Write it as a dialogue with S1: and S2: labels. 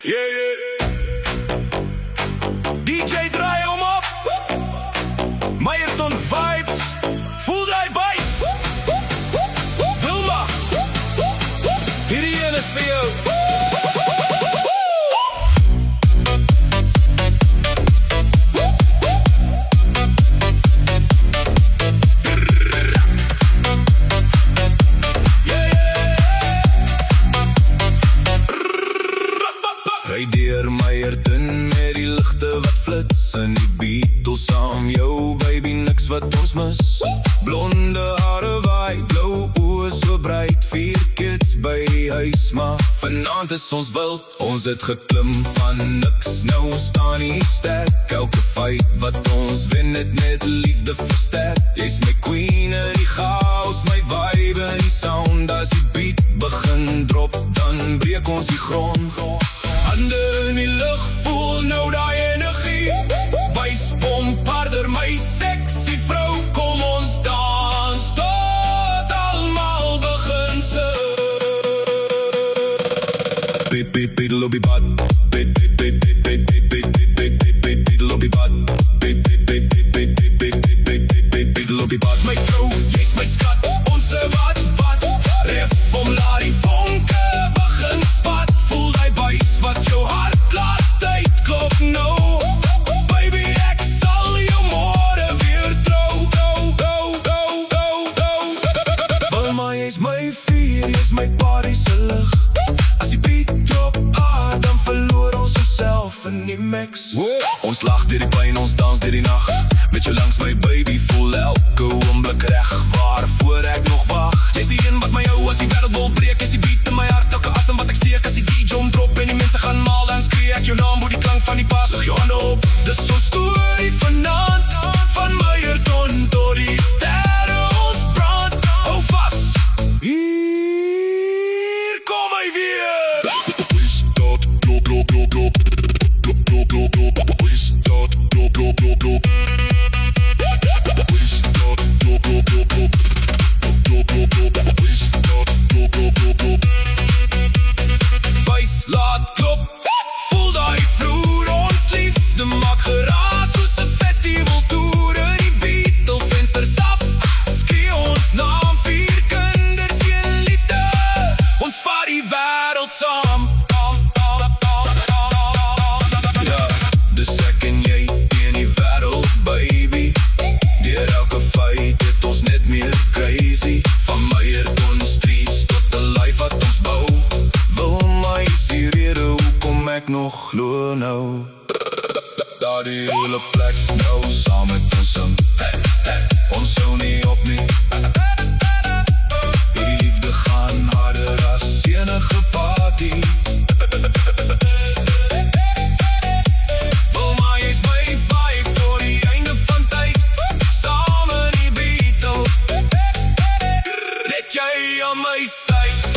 S1: Yeah, yeah. DJ draai om op. Meyerton vibes. Voel die bites. Wilma. Hierdie een is vir jou. Ry deur Meyerton met die ligte wat flits en die Beatles saam, jou baby, niks wat ons mis. Blonde hare waai, blou oë so breed, 4 kids by die huis, maar vanaand is ons wild. Ons het geklim van niks, nou staan hier sterk. Elke fight wat ons wen het met liefde versterk. Jy's my queen in die chaos, my vibe in die sound. As die beat begin drop, dan breek ons die grond. Hande in die lucht, voel nou die energie. Wijspomp harder, my sexy vrou. Kom ons dans, tot almal begin se. Beep, beep, beedle-obie bad. Beep, beep, beep, beep, beep, beep, beep, beep, beep, beep, beedle-obie bad. Beep, beep, beep, beep, beep, beep, beep, beep, beep, beep, beedle-obie bad. My vrou, jy's my skat, onze wat. Ref om laat die vonke begin spat. Voel die buis wat jou hart laat uitklop nou. Baby, ek sal jou môre weer trou. Wilma, jy's my vuur, jy's my Parijse lig. As die beat drop hard, dan verloor ons onsself in die mix. Ons lag deur die pyn, ons dans deur die nacht. Met jou langs my baby, voel elke oomblik reg. Waarvoor ek nog wag. Jy's die een wat my hou as die wêreld wil breek. Jy's die beat in my hart, elke asem wat ek steek. As die DJ drop en die mense gaan maal, dan skree ek jou naam, hoe die klank van die bas. Lig jou hande op, dis ons storie vanaand. Van Meyerton tot die sterre ons brand. Hou vas, hier kom hy weer. Is dat klop, klop, klop, klop. Klop, klop, klop, klop. Is dat klop, klop, klop, klop. Is dat klop, klop, klop, klop. Klop, klop, klop. Is dat klop, klop, klop, klop. Buis laat klop. Voel die vloer, ons liefde maak geraas soos 'n festivaltoer. In die Beatle-vensters af, skree ons naam. 4 kinders, 1 liefde. Ons vaar die wêreld saam. Ja, dis ek en jy teen die wêreld, baby. Deur elke fight het ons net meer crazy. Van Meyerton streets tot die life wat ons bou. Wilma, is die rede hoekom ek nog glo nou. Daar die hele plek nou saam met ons sing. Ons hou nie op nie. Hierdie liefde gaan harder as enige party. Wilma, jy's my vibe tot die einde van tyd. Saam in die Beatle. Net jy aan my sy.